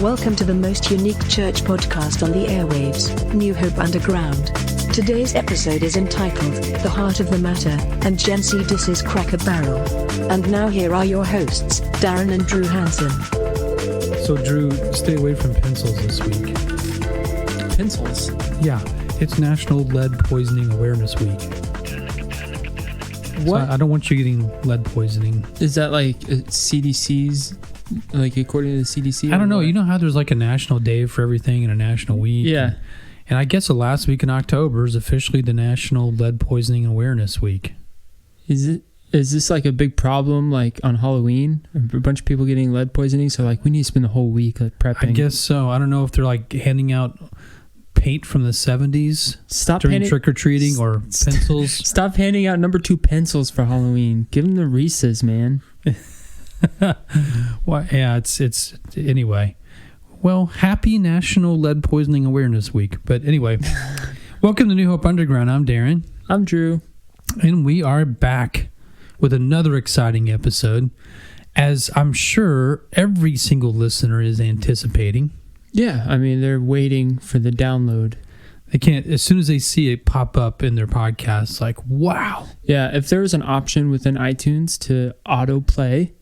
Welcome to the most unique church podcast on the airwaves, New Hope Underground. Today's episode is entitled, The Heart of the Matter, and Gen C Disses Cracker Barrel. And now here are your hosts, Darren and Drew Hansen. So Drew, stay away from pencils this week. Pencils? Yeah, it's National Lead Poisoning Awareness Week. What? So I don't want you getting lead poisoning. Is that like CDC's, like according to the CDC? I don't know. You know how there's like a national day for everything and a national week? Yeah. And I guess the last week in October is officially the National Lead Poisoning Awareness Week. Is this like a big problem, like on Halloween? A bunch of people getting lead poisoning, so like we need to spend the whole week like prepping. I guess so. I don't know if they're like handing out paint from the 70s during trick-or-treating or pencils. Stop handing out number 2 pencils for Halloween. Give them the Reese's, man. Well, yeah, it's anyway. Well, happy National Lead Poisoning Awareness Week. But anyway, welcome to New Hope Underground. I'm Darren. I'm Drew. And we are back with another exciting episode, as I'm sure every single listener is anticipating. Yeah, I mean, they're waiting for the download. They can't, as soon as they see it pop up in their podcast, like, wow. Yeah, if there was an option within iTunes to autoplay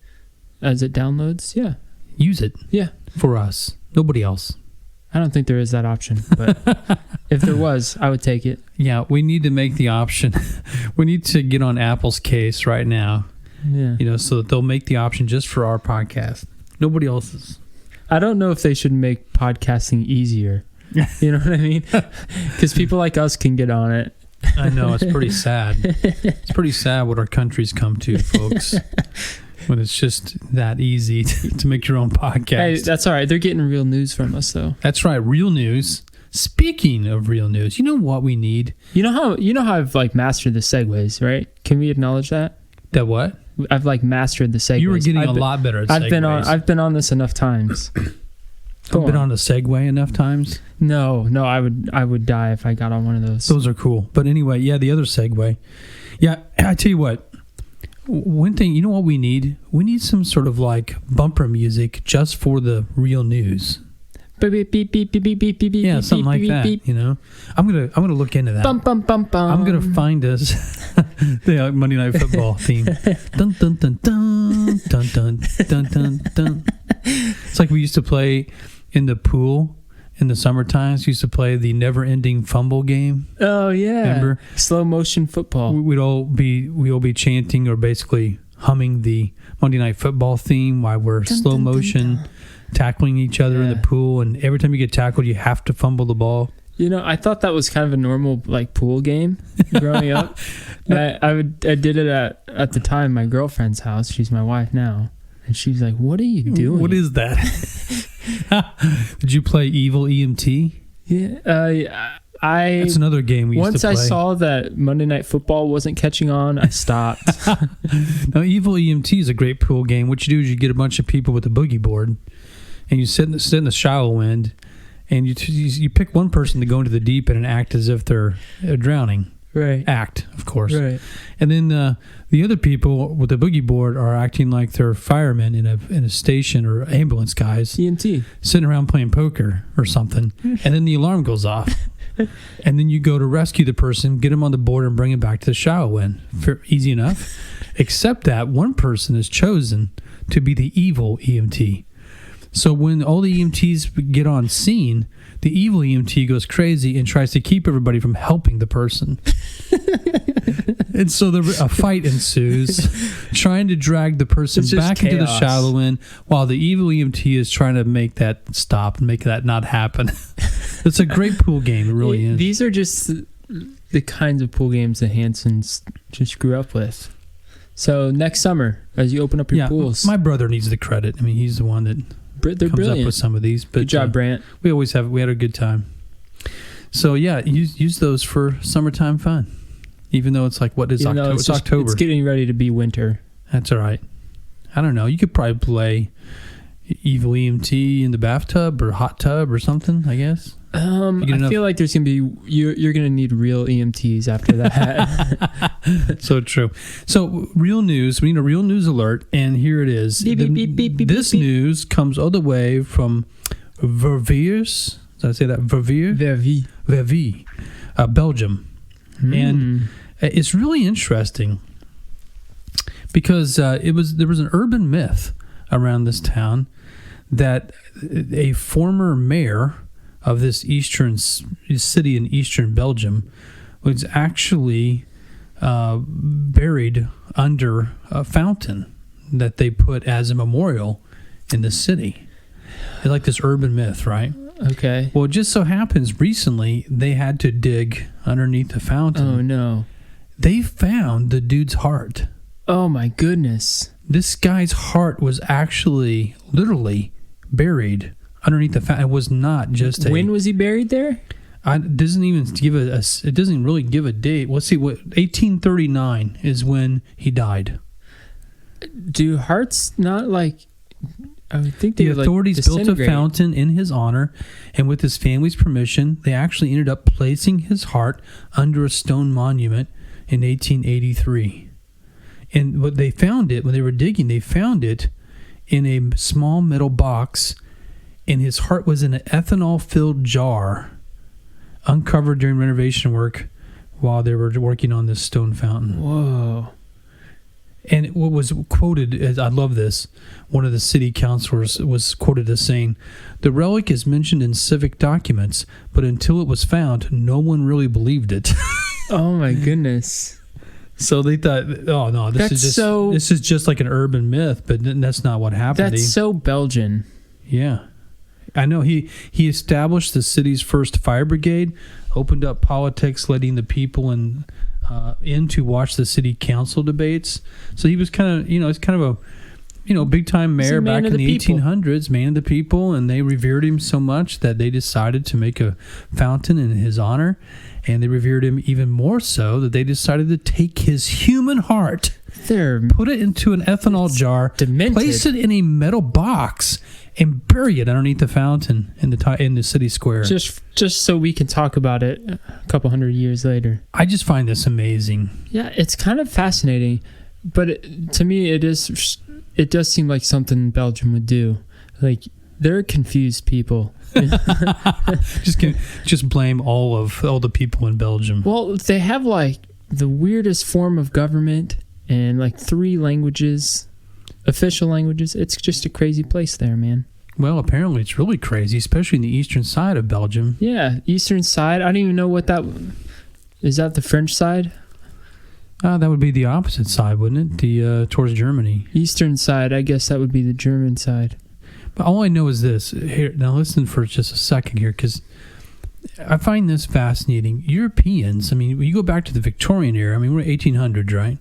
as it downloads, yeah. Use it. Yeah. For us. Nobody else. I don't think there is that option, but if there was, I would take it. Yeah, we need to make the option. We need to get on Apple's case right now. Yeah. You know, so that they'll make the option just for our podcast. Nobody else's. I don't know if they should make podcasting easier. You know what I mean? Because people like us can get on it. I know, it's pretty sad. It's pretty sad what our country's come to, folks. When it's just that easy to make your own podcast. Hey, that's all right. They're getting real news from us, though. That's right, real news. Speaking of real news, you know what we need? You know how I've like mastered the segues, right? Can we acknowledge that? That what? I've like mastered the segues. You were getting a lot better at segues. I've been on this enough times. I've been on a Segway enough times. No, I would die if I got on one of those. Those are cool. But anyway, yeah, the other Segway. Yeah, I tell you what. One thing, you know what we need? We need some sort of like bumper music just for the real news. Yeah, something like that. You know, I'm gonna look into that. Bum bum bum bum. I'm gonna find us the Monday Night Football theme. Dun dun dun dun dun dun dun dun dun. It's like we used to play in the pool in the summer times. We used to play the never-ending fumble game. Oh yeah, remember? Slow motion football. We'd all be chanting or basically humming the Monday Night Football theme while we're slow motion tackling each other in the pool. And every time you get tackled, you have to fumble the ball. You know, I thought that was kind of a normal like pool game growing up. I did it at the time my girlfriend's house. She's my wife now, and she's like, "What are you doing? What is that?" Did you play Evil EMT? Yeah, That's another game we used to play. Once I saw that Monday Night Football wasn't catching on, I stopped. Now, Evil EMT is a great pool game. What you do is you get a bunch of people with a boogie board, and you sit in the shallow end, and you pick one person to go into the deep end and act as if they're drowning. Right. Act, of course. Right. And then the other people with the boogie board are acting like they're firemen in a station or ambulance guys. EMT. Sitting around playing poker or something. And then the alarm goes off. And then you go to rescue the person, get them on the board, and bring them back to the shallow end. Easy enough. Except that one person is chosen to be the evil EMT. So when all the EMTs get on scene, the evil EMT goes crazy and tries to keep everybody from helping the person. And so a fight ensues, trying to drag the person back into the shallow end, while the evil EMT is trying to make that stop and make that not happen. It's a great pool game. It really is. These are just the kinds of pool games that Hansons just grew up with. So next summer, as you open up your pools. My brother needs the credit. I mean, he's the one that they're comes brilliant. up with some of these. But, good job, Brant. We had a good time. So yeah, use those for summertime fun. Even though it's like, what is October? It's October. It's getting ready to be winter. That's all right. I don't know. You could probably play Evil EMT in the bathtub or hot tub or something, I guess. I feel like there's going to be, you're going to need real EMTs after that. So true. So real news, we need a real news alert, and here it is. Beep, beep, beep, beep, this beep, news comes all the way from Verviers. Did I say that? Verviers? Verviers, Belgium. And it's really interesting because there was an urban myth around this town that a former mayor of this eastern city in eastern Belgium was actually buried under a fountain that they put as a memorial in the city. It's like this urban myth, right? Okay. Well, it just so happens recently they had to dig underneath the fountain. Oh, no. They found the dude's heart. Oh, my goodness. This guy's heart was actually literally buried underneath the fountain. It was not just When was he buried there? It doesn't even give it doesn't really give a date. Let's see, 1839 is when he died. Do hearts not like... I would think they The would, like, authorities built a disintegrate. fountain in his honor, and with his family's permission, they actually ended up placing his heart under a stone monument in 1883. And what they found it, when they were digging, they found it in a small metal box, and his heart was in an ethanol-filled jar, uncovered during renovation work while they were working on this stone fountain. Whoa. And what was quoted, as I love this, one of the city councilors was quoted as saying, "The relic is mentioned in civic documents, but until it was found, no one really believed it." Oh, my goodness. So they thought, oh no, this is just like an urban myth, but that's not what happened. That's so Belgian. Yeah. I know he established the city's first fire brigade, opened up politics, letting the people in to watch the city council debates. So he was kind of, it's kind of a, big time mayor back in the 1800s, man of the people, and they revered him so much that they decided to make a fountain in his honor, and they revered him even more so that they decided to take his human heart, put it into an ethanol jar, demented. Place it in a metal box, and bury it underneath the fountain in the city square. Just so we can talk about it a couple hundred years later. I just find this amazing. Yeah, it's kind of fascinating, but to me, it does seem like something Belgium would do. Like, they're confused people. just blame all the people in Belgium. Well, they have like the weirdest form of government and like 3 languages. Official languages. It's just a crazy place there, man. Well, apparently it's really crazy, especially in the eastern side of Belgium. Yeah, eastern side. I don't even know what that... Is that the French side? That would be the opposite side, wouldn't it? Towards Germany. Eastern side, I guess that would be the German side. But all I know is this. Here, now listen for just a second here, because I find this fascinating. Europeans, I mean, you go back to the Victorian era. I mean, we're 1800s, right?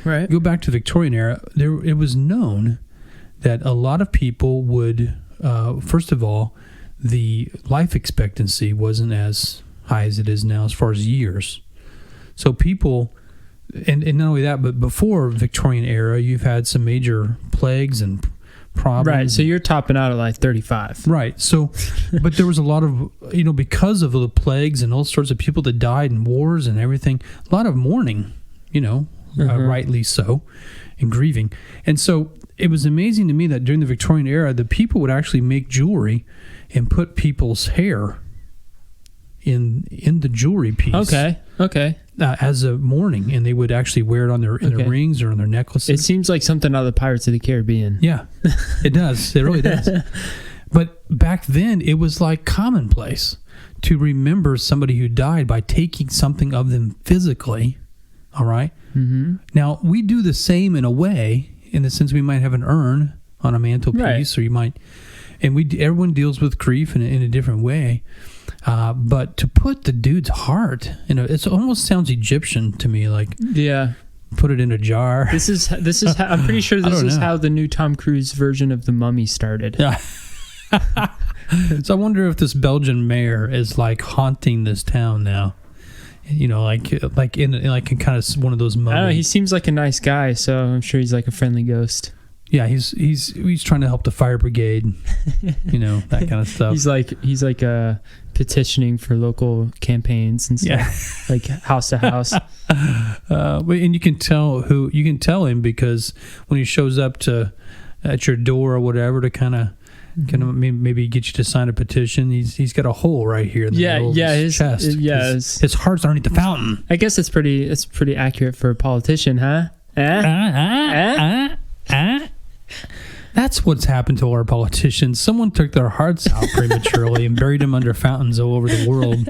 Right. Go back to the Victorian era. It was known that a lot of people would, first of all, the life expectancy wasn't as high as it is now as far as years. So people, and not only that, but before Victorian era, you've had some major plagues and problems. Right. So you're topping out at like 35. Right. So, but there was a lot of, because of the plagues and all sorts of people that died in wars and everything, a lot of mourning, rightly so, and grieving. And so it was amazing to me that during the Victorian era, the people would actually make jewelry and put people's hair in the jewelry piece. Okay. As a mourning, and they would actually wear it on their rings or on their necklaces. It seems like something out of the Pirates of the Caribbean. Yeah, it does. It really does. But back then, it was like commonplace to remember somebody who died by taking something of them physically. All right. Mm-hmm. Now, we do the same in a way, in the sense we might have an urn on a mantelpiece, right. Or you might, and everyone deals with grief in a different way. But to put the dude's heart, it almost sounds Egyptian to me, like put it in a jar. This is how, I'm pretty sure this is how the new Tom Cruise version of The Mummy started. Yeah. So I wonder if this Belgian mayor is like haunting this town now. Like in kind of one of those mummies. I don't know, he seems like a nice guy, so I'm sure he's like a friendly ghost. Yeah, he's trying to help the fire brigade, that kind of stuff. He's like petitioning for local campaigns and stuff, like house to house. And you can tell him because when he shows up at your door or whatever to kind of Can maybe get you to sign a petition? He's got a hole right here in the middle of his chest. His heart's underneath the fountain. I guess it's pretty accurate for a politician, huh? That's what's happened to our politicians. Someone took their hearts out prematurely and buried them under fountains all over the world.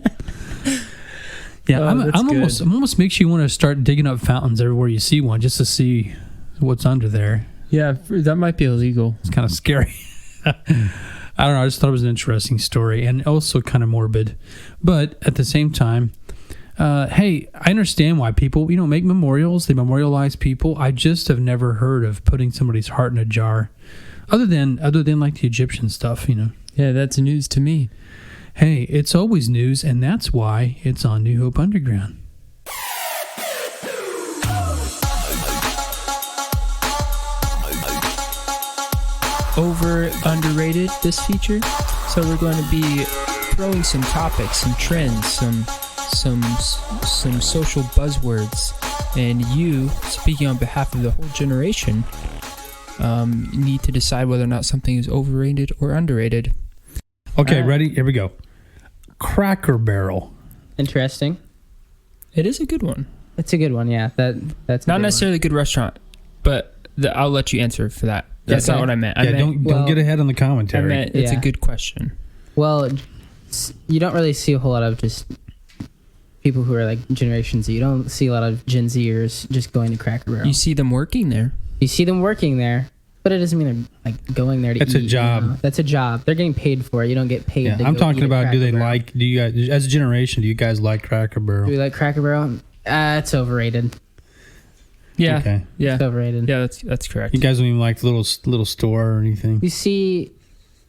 Yeah, I'm almost makes you want to start digging up fountains everywhere you see one just to see what's under there. Yeah, that might be illegal. It's kind of scary. I don't know. I just thought it was an interesting story and also kind of morbid. But at the same time, hey, I understand why people, make memorials. They memorialize people. I just have never heard of putting somebody's heart in a jar, other than like the Egyptian stuff. Yeah, that's news to me. Hey, it's always news, and that's why it's on New Hope Underground. Over underrated this feature, so we're going to be throwing some topics, some trends, some social buzzwords, and you, speaking on behalf of the whole generation, need to decide whether or not something is overrated or underrated. Okay, ready? Here we go. Cracker Barrel. Interesting. It is a good one. It's a good one, yeah. That's Not necessarily a good restaurant, but I'll let you answer for that. That's Okay. not what I meant. Don't get ahead on the I commentary. meant it's a Yeah. good question. Well, you don't really see a whole lot of just people who are like Generation Z. You don't see a lot of Gen Zers just going to Cracker Barrel. You see them working there. You see them working there, but it doesn't mean they're like going there to That's eat. a job. That's a job. They're getting paid for it. You don't get paid. Yeah, to I'm go talking eat at about, do Cracker Barrel. you guys, as a generation, do you guys like Cracker Do Barrel? we like Cracker Barrel? It's overrated. Yeah. Okay. Yeah. It's overrated. Yeah, that's correct. You guys don't even like the little store or anything? You see,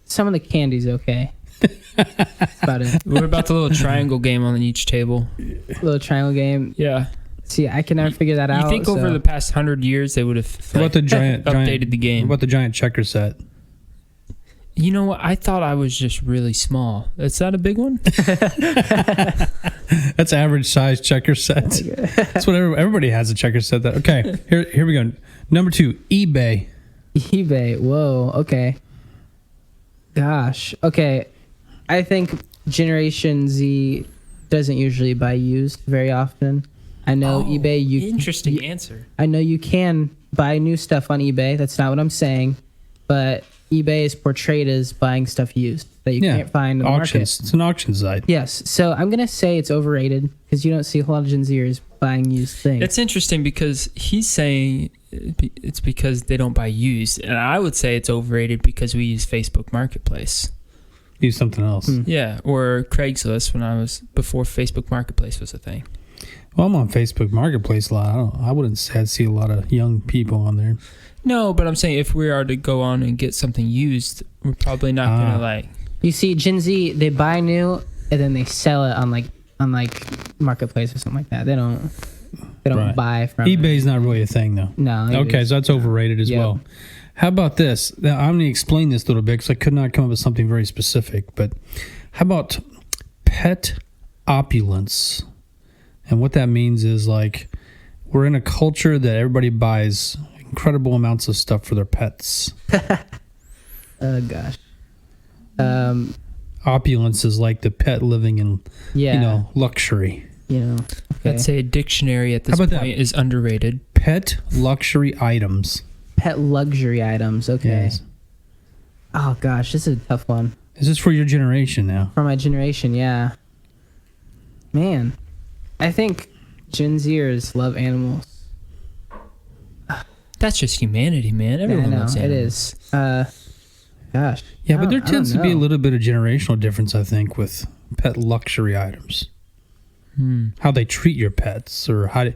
some of the candy's okay. That's about it. What about the little triangle game on each table? Little triangle game. Yeah. See, I can never figure that out. You think over so- the past 100 years they would have What about the giant updated the game? What about the giant checker set? You know what? I thought I was just really small. Is that a big one? That's average size checker sets. That's what everybody has a checker set. That okay. Here we go. Number 2, eBay. eBay. Whoa. Okay. Gosh. Okay. I think Generation Z doesn't usually buy used very often. I know eBay. Interesting answer. I know you can buy new stuff on eBay. That's not what I'm saying, but eBay is portrayed as buying stuff used that you can't find in the auctions. market. It's an auction site. Yes. So I'm gonna say it's overrated because you don't see a whole lot of Gen Zers buying used things. It's interesting because he's saying it's because they don't buy used, and I would say it's overrated because we use Facebook Marketplace. Use something else. Yeah, or Craigslist before Facebook Marketplace was a thing. Well, I'm on Facebook Marketplace a lot. I wouldn't say I see a lot of young people on there. No, but I'm saying if we are to go on and get something used, we're probably not gonna like. You see, Gen Z, they buy new and then they sell it on like Marketplace or something like that. They don't Right. buy from eBay's not really a thing, though. No. Okay, so that's overrated as Yep. well. How about this? Now, I'm going to explain this a little bit because I could not come up with something very specific. But how about pet opulence? And what that means is like we're in a culture that everybody buys incredible amounts of stuff for their pets. Oh gosh. Opulence is like the pet living in, Yeah. luxury. Okay. I'd say a dictionary at this How point about that? is underrated. Pet luxury items. Pet luxury items. Okay. Yes. Oh gosh, this is a tough one This is for your generation now. for my generation. Yeah. Man, I think Gen Zers love animals. That's just humanity, man. Everyone yeah, I know loves it animals. is. Gosh. Yeah, but there I don't tends to be a know. little bit of generational difference, I think, with pet luxury items. How they treat your pets, or how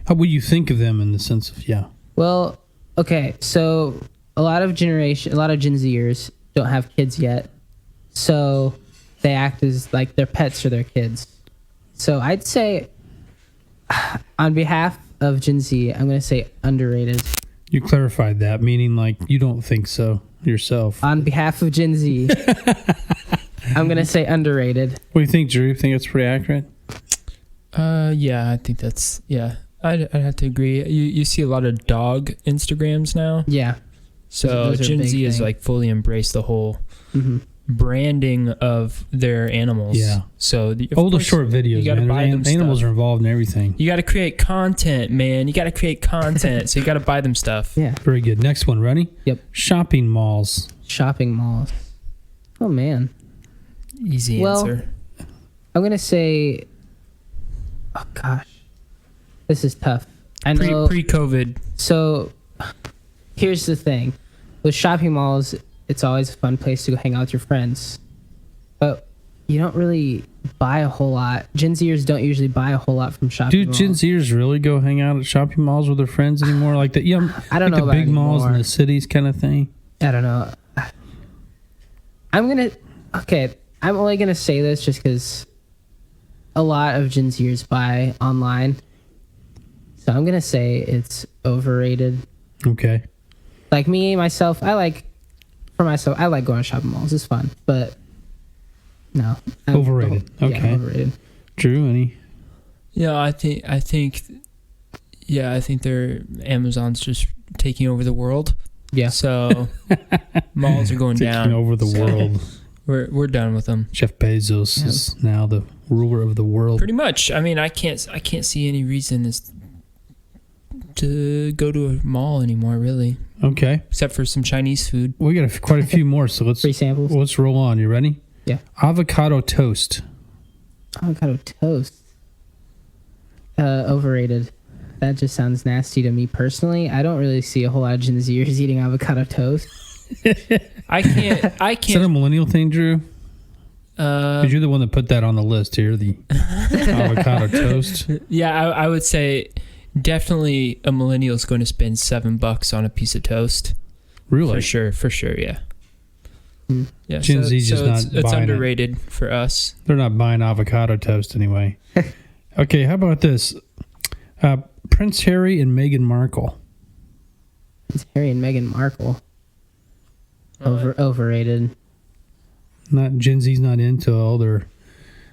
would you think of them in the sense of Well, okay, so a lot of Gen Zers don't have kids yet, so they act as like their pets are their kids. So I'd say, on behalf of Gen Z, I'm going to say underrated. You clarified that, meaning like you don't think so yourself. On behalf of Gen Z, I'm going to say underrated. What do you think, Drew? You think that's pretty accurate? Yeah, I think that's I'd have to agree. You see a lot of dog Instagrams now, Yeah. so Those are a Gen big Z has thing. like fully embraced the whole branding of their animals. Yeah. So All the short videos, you gotta man. buy them Animals stuff. are involved in everything. You got to create content, man. You got to create content, so you got to buy them stuff. Yeah. Very good. Next one, ready? Yep. Shopping malls. Shopping malls. Oh man. Easy Well, answer. I'm gonna say. Oh gosh, this is tough. I know. Pre-COVID. So, here's the thing: with shopping malls, it's always a fun place to go hang out with your friends, but you don't really buy a whole lot. Gen Zers don't usually buy a whole lot from shopping Do malls. Gen Zers really go hang out at shopping malls with their friends anymore? Like the I don't like know the about big malls in anymore. the cities kind of thing. I don't know. I'm only gonna say this just because a lot of Gen Zers buy online, so I'm gonna say it's overrated. Okay. Like myself, I like going to shopping malls. It's fun, but no, Overrated. Yeah, Okay. overrated. Drew, any? Yeah, I think they're Amazon's just taking over the world. Yeah. So malls are going Taking down. over the world. We're done with them. Jeff Bezos is now the ruler of the world. Pretty much. I mean, I can't see any reason to go to a mall anymore, really, Okay. except for some Chinese food. We got quite a few more, so Free samples. let's roll on. You ready? Yeah. Avocado toast. Avocado toast. Overrated. That just sounds nasty to me personally. I don't really see a whole lot of Gen Zers eating avocado toast. I can't. Is that a millennial thing, Drew? Because you're the one that put that on the list here, the avocado toast. Yeah, I would say definitely a millennial is going to spend $7 on a piece of toast. Really? For sure, yeah. Yeah, Gen Z's just not it's buying it. underrated for us. They're not buying avocado toast anyway. Okay, how about this? Prince Harry and Meghan Markle. It's Harry and Meghan Markle. Overrated. Not Gen Z's not into all their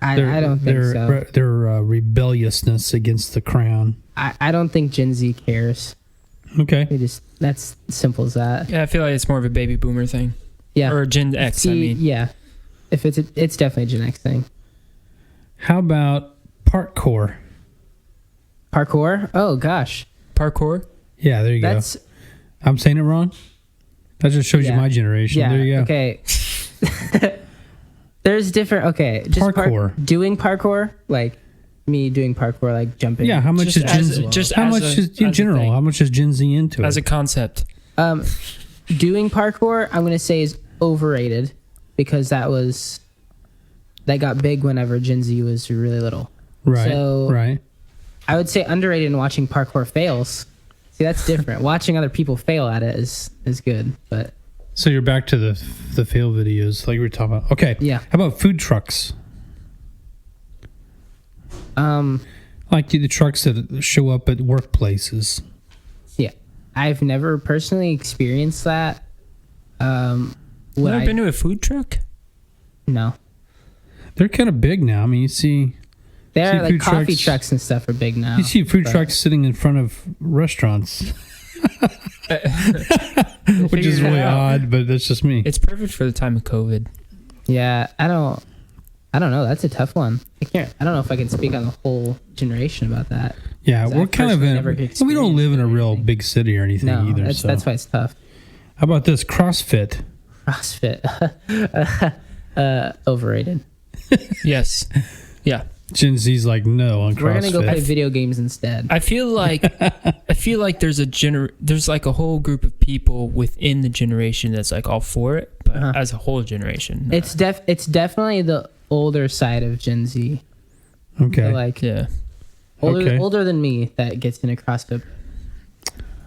I don't think so. their rebelliousness against the crown. I don't think Gen Z cares. Okay. That's simple as that. Yeah, I feel like it's more of a baby boomer thing. Yeah. Or Gen X, I mean. Yeah. If it's definitely a Gen X thing. How about parkour? Parkour? Oh gosh. Parkour? Yeah, there you go. I'm saying it wrong? That just shows you Yeah. my generation. Yeah. There you go. Okay. There's different. Okay. Just Parkour. doing parkour, like me doing parkour, like jumping. Yeah, how much Just is Gen as- Z? just how as much a- is in as a general? thing. How much is Gen Z into As it? a concept. Doing parkour, I'm gonna say is overrated because that got big whenever Gen Z was really little. Right. so- right. I would say underrated in watching parkour fails. See, that's different. Watching other people fail at it is good, but So you're back to the fail videos like we were talking about. Okay. Yeah. How about food trucks? Like the trucks that show up at workplaces. yeah, I've never personally experienced that. Never been to a food truck? No, They're kind of big now. I mean, you see they're like food coffee trucks- trucks and stuff are big now. you see food but- trucks sitting in front of restaurants, which is Figure it really out. odd, but that's just me. It's perfect for the time of COVID. Yeah, I don't know. That's a tough one. I don't know if I can speak on the whole generation about that. Yeah, 'Cause we're I've kind of personally in. never We don't live in a real experienced big city or anything No, either. that's why it's tough. How about this CrossFit? CrossFit, overrated. Yes. Yeah. Gen Z's like no on CrossFit. We're gonna go play video games instead. I feel like there's like a whole group of people within the generation that's like all for it, but Uh-huh. as a whole generation, no. It's definitely the older side of Gen Z. Okay. Like yeah. Okay. older than me that gets into CrossFit.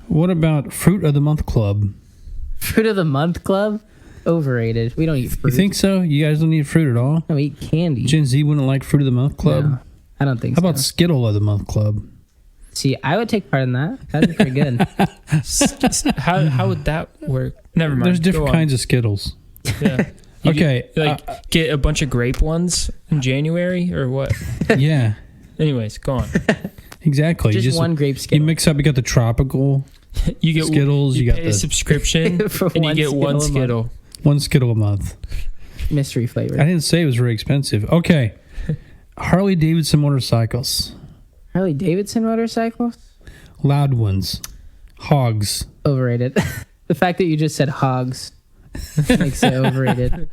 What about Fruit of the Month Club? Fruit of the Month Club, overrated. We don't eat fruit. You think so? You guys don't eat fruit at all? No, we eat candy. Gen Z wouldn't like Fruit of the Month Club? No, I don't think How so. about Skittle of the Month Club? See, I would take part in that. That'd be pretty good. How would that work? Never mind. There's Go different on. kinds of Skittles. Yeah. You Okay. get a bunch of grape ones in January or what? Yeah, Anyways, go on. exactly. Just one grape You Skittle. mix up, you got the tropical You get Skittles, you got pay the- a subscription For and you one get one Skittle a Skittle. 1 Skittle a month. Mystery flavor. I didn't say it was very expensive. Okay. Harley Davidson motorcycles. Harley Davidson motorcycles? Loud ones. Hogs. Overrated. The fact that you just said hogs makes it overrated.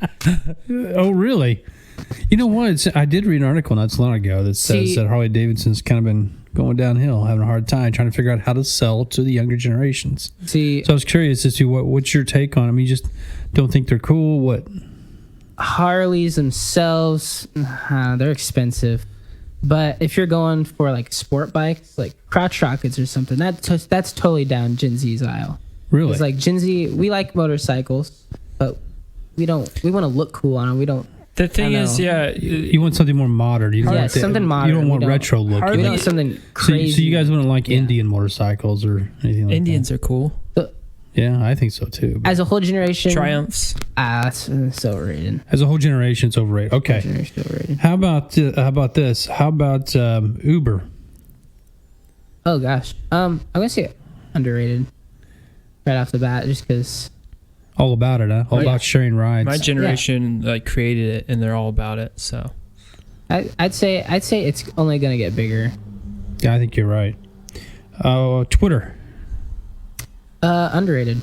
Oh, really? You know what? I did read an article not so long ago that says that Harley Davidson's kind of been going downhill, having a hard time trying to figure out how to sell to the younger generations. See, So I was curious as to what's your take on them. You just don't think they're cool? What? Harleys themselves, they're expensive. But if you're going for like sport bikes, like crotch rockets or something, that's totally down Gen Z's aisle. Really? It's like Gen Z, we like motorcycles, but we want to look cool on them. We don't. The thing I is, know. yeah, You want something more modern. You don't Yeah, want something You modern. don't We want don't- retro look. Harley- We You don't want- something so, crazy. so you guys wouldn't like Yeah. Indian motorcycles or anything like Indians are cool. that? Yeah, I think so too. But As a whole generation, Triumphs. it's overrated. as a whole generation, it's overrated. Okay. Generation overrated. How about this? How about Uber? Oh gosh, I'm gonna say underrated right off the bat, just because. All about it, huh? All Right. about sharing rides. My generation like created it, and they're all about it. So I'd say it's only gonna get bigger. Yeah, I think you're right. Twitter. Underrated.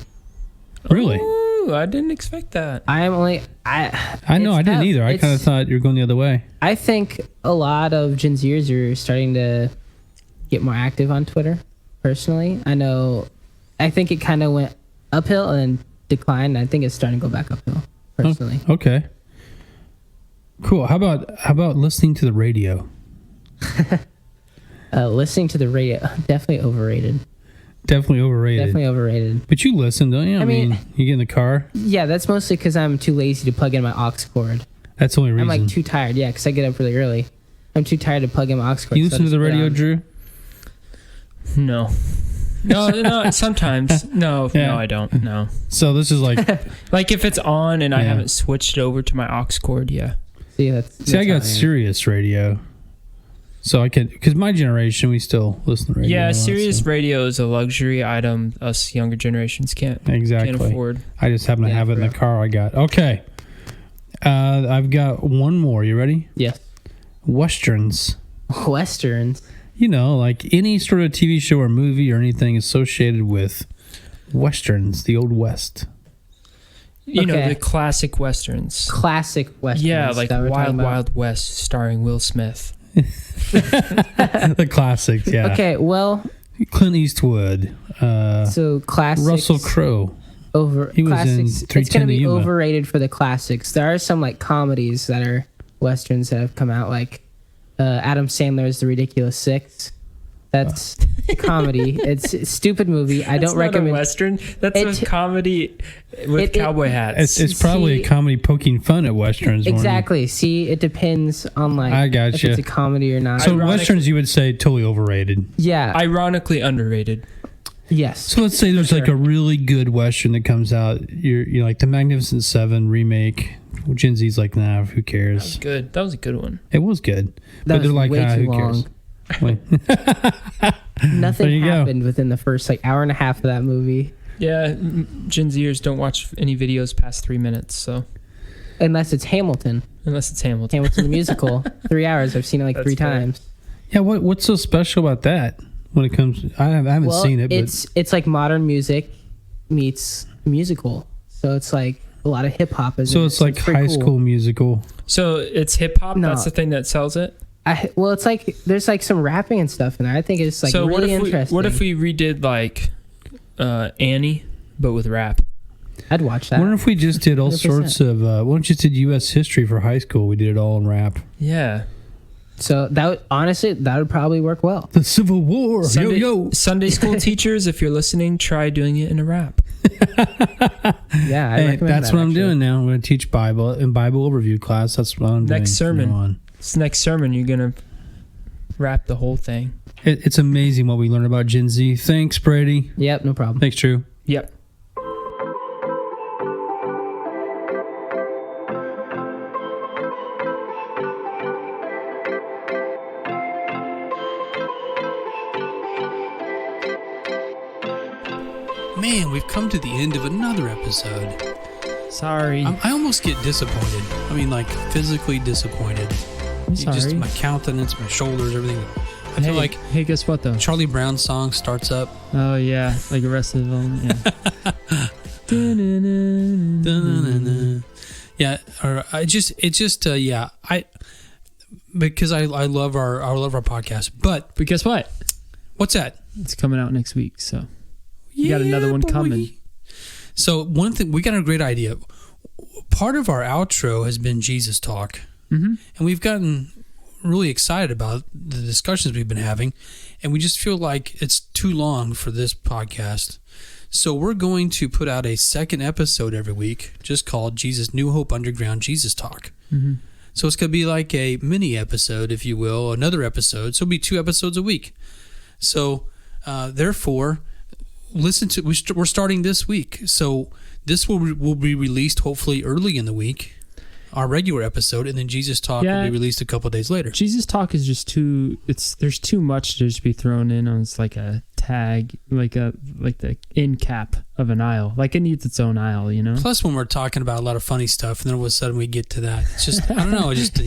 Really? Ooh, I didn't expect that. I know. It's I didn't tough. either. I kind of It's- thought you were going the other way. I think a lot of Gen Zers are starting to get more active on Twitter. Personally, I think it kind of went uphill and then declined. I think it's starting to go back uphill. Personally, Okay. Cool. How about listening to the radio? listening to the radio definitely overrated. Definitely overrated. Definitely overrated. But you listen, don't you? I mean, you get in the car. Yeah, that's mostly because I'm too lazy to plug in my aux cord. That's the only reason. I'm like too tired. Yeah, because I get up really early. I'm too tired to plug in my aux cord. you so listen I to the just put radio, on- Drew? No, sometimes. No, Yeah. I don't. No. So this is like, Like if it's on and I Yeah. haven't switched over to my aux cord, yeah. See, that's see, I how got am. Sirius radio, so I can, because my generation we still listen to radio. a Yeah, lot, Sirius so- radio is a luxury item us younger generations can't Exactly. afford. I just happen to Yeah, have it in for the real. car. I got okay. I've got one more. You ready? Yes. Westerns. Westerns. You know, like any sort of TV show or movie or anything associated with westerns, the old west. You know, Okay. the classic westerns. Classic westerns. Yeah, like that we're talking Wild about. Wild West starring Will Smith. The classics, yeah. Okay, well, Clint Eastwood, so classics. Russell Crowe. He was in classics. 3:10 It's gonna to be Yuma. overrated for the classics. There are some like comedies that are westerns that have come out, like Adam Sandler's The Ridiculous Six. That's a comedy. It's a stupid movie. I don't That's not recommend. a western. That's It- a comedy with it- cowboy hats. It's probably See- a comedy poking fun at westerns. more than- Exactly. See, it depends on like I if gotcha. it's a comedy or not. So Ironic- westerns, you would say totally overrated. yeah. Ironically underrated. yes. So let's say there's like a really good western that comes out. You're like the Magnificent Seven remake. Well, Gen Z's like, nah, who cares? Good. That was a good one. It was good, That but was they're like, way ah, too who cares? long. Wait. There Nothing you go. happened within the first like hour and a half of that movie, Yeah, Gen Zers don't watch any videos past 3 minutes, so unless it's Hamilton. unless it's Hamilton. Hamilton the musical. 3 hours. I've seen it like That's 3 fair. times. Yeah, what's so special about that when it comes? I haven't Well, seen it, but it's like modern music meets musical. So it's like a lot of hip hop. so it's like pretty High cool. School Musical. So it's hip hop. No. That's the thing that sells it. Well, it's like there's like some rapping and stuff in there. I think it's like so really interesting. what if we redid like Annie, but with rap? I'd watch I that. wonder if we just did all 100%. sorts of. What if we just did U.S. history for high school? We did it all in rap. Yeah. So that would, honestly, that would probably work well. The Civil War. Sunday, yo. Sunday school teachers, if you're listening, try doing it in a rap. Yeah, I Hey, recommend that's that, what I'm actually. doing now. I'm going to teach Bible in Bible overview class. That's what I'm doing. Next from now sermon. on. This next sermon, you're gonna rap the whole thing. It's amazing what we learn about Gen Z. Thanks, Brady. Yep, no problem. Thanks, Drew. Yep. Man, we've come to the end of another episode. Sorry. I almost get disappointed. I mean, like physically disappointed. I'm sorry. Just my countenance, my shoulders, everything. I feel like Hey, guess what though? Charlie Brown's song starts up. Oh yeah, like Arrested Development. Yeah. Yeah, or because I love our podcast. But But guess what? what's that? It's coming out next week, so you got another one boy. coming. So one thing, we got a great idea. Part of our outro has been Jesus Talk, Mm-hmm. and we've gotten really excited about the discussions we've been having, and we just feel like it's too long for this podcast. So we're going to put out a second episode every week, just called Jesus New Hope Underground Jesus Talk. Mm-hmm. So it's going to be like a mini episode, if you will, another episode. So it'll be 2 episodes a week. So therefore, listen to. We're starting this week. So this will be released hopefully early in the week, our regular episode, and then Jesus Talk will be released a couple of days later. Jesus Talk is just too. There's too much to just be thrown in on. It's like a tag, like the end cap of an aisle. Like it needs its own aisle, you know. Plus, when we're talking about a lot of funny stuff, and then all of a sudden we get to that, it's just I don't know. Just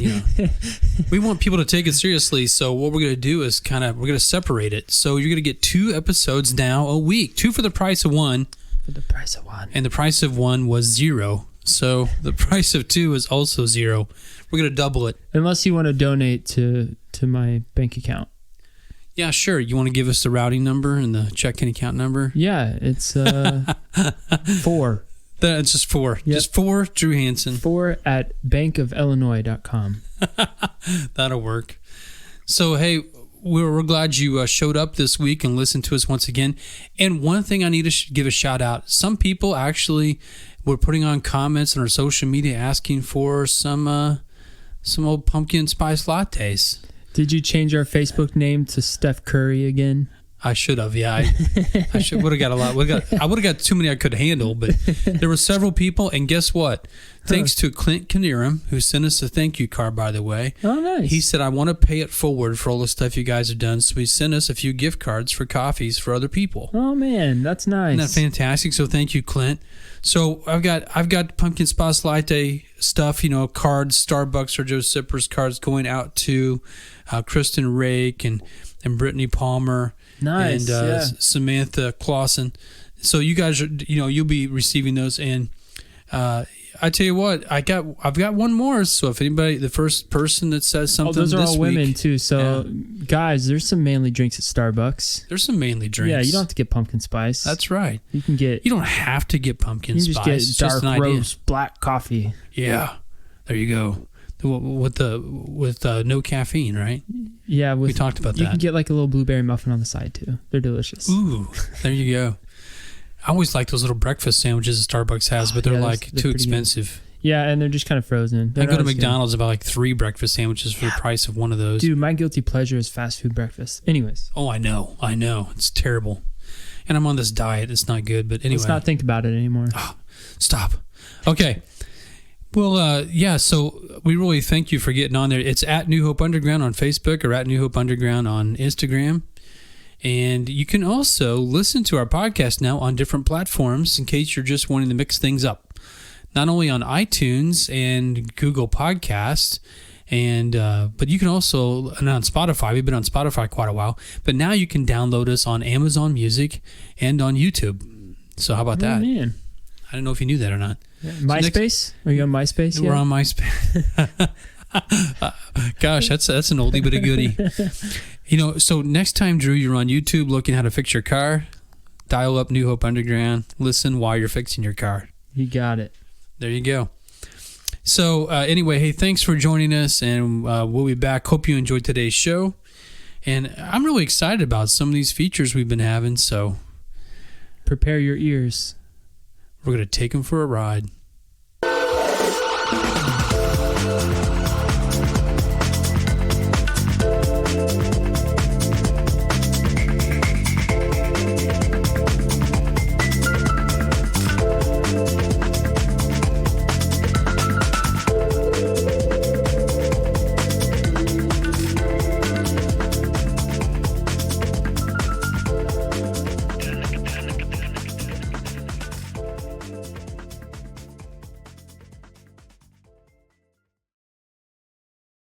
we want people to take it seriously. So what we're going to do is we're going to separate it. So you're going to get 2 episodes now a week, 2 for the price of 1. For the price of 1. And the price of 1 was 0. So the price of 2 is also 0. We're going to double it. Unless you want to donate to my bank account. Yeah, sure. You want to give us the routing number and the checking account number? Yeah, it's 4. That's just 4. Yep. Just 4, Drew Hansen. 4 at bankofillinois.com. That'll work. So, hey, we're glad you showed up this week and listened to us once again. And one thing I need to give a shout out. Some people actually were putting on comments on our social media asking for some old pumpkin spice lattes. Did you change our Facebook name to Steph Curry again? I should have, yeah. I should would have got a lot. I would have got too many I could handle, but there were several people, and guess what? Thanks to Clint Knierim, who sent us a thank you card, by the way. Oh, nice. He said, I want to pay it forward for all the stuff you guys have done, so he sent us a few gift cards for coffees for other people. Oh man, that's nice. Isn't that fantastic? So thank you, Clint. So I've got pumpkin spice latte stuff, cards, Starbucks or Joe Sippers cards going out to Kristen Rake and Brittany Palmer. Nice. And Samantha Clausen. So you guys are, you'll be receiving those. And I tell you what, I've got one more. So if anybody, the first person that says something, those are this all week, women too. So guys, there's some manly drinks at Starbucks. There's some manly drinks. Yeah, you don't have to get pumpkin spice. That's right. You can get. You don't have to get pumpkin You spice. just It's get just dark an idea. roast black coffee. Yeah, there you go. With no caffeine, right? Yeah, We talked about you that. can get like a little blueberry muffin on the side too. They're delicious. Ooh, there you go. I always like those little breakfast sandwiches that Starbucks has, but they're yeah, like they're too pretty expensive. Yeah, and they're just kind of frozen. I They're go not to as good. McDonald's and buy like 3 breakfast sandwiches for the price of one of those. Dude, my guilty pleasure is fast food breakfast. Anyways, Oh, I know. It's terrible. And I'm on this diet. It's not good, but anyway. let's not think about it anymore. Stop. Okay. Well, so we really thank you for getting on there. It's at New Hope Underground on Facebook or at New Hope Underground on Instagram. And you can also listen to our podcast now on different platforms in case you're just wanting to mix things up. Not only on iTunes and Google Podcasts, but you can also, and on Spotify. We've been on Spotify quite a while, but now you can download us on Amazon Music and on YouTube. So how about Oh that? man, I don't know if you knew that or not. MySpace? Are you on MySpace yet? We're on MySpace. Gosh, that's an oldie but a goodie. So next time, Drew, you're on YouTube looking how to fix your car, dial up New Hope Underground, listen while you're fixing your car. You got it. There you go. So anyway, hey, thanks for joining us, and we'll be back. Hope you enjoyed today's show. And I'm really excited about some of these features we've been having, so Prepare your ears. we're going to take them for a ride.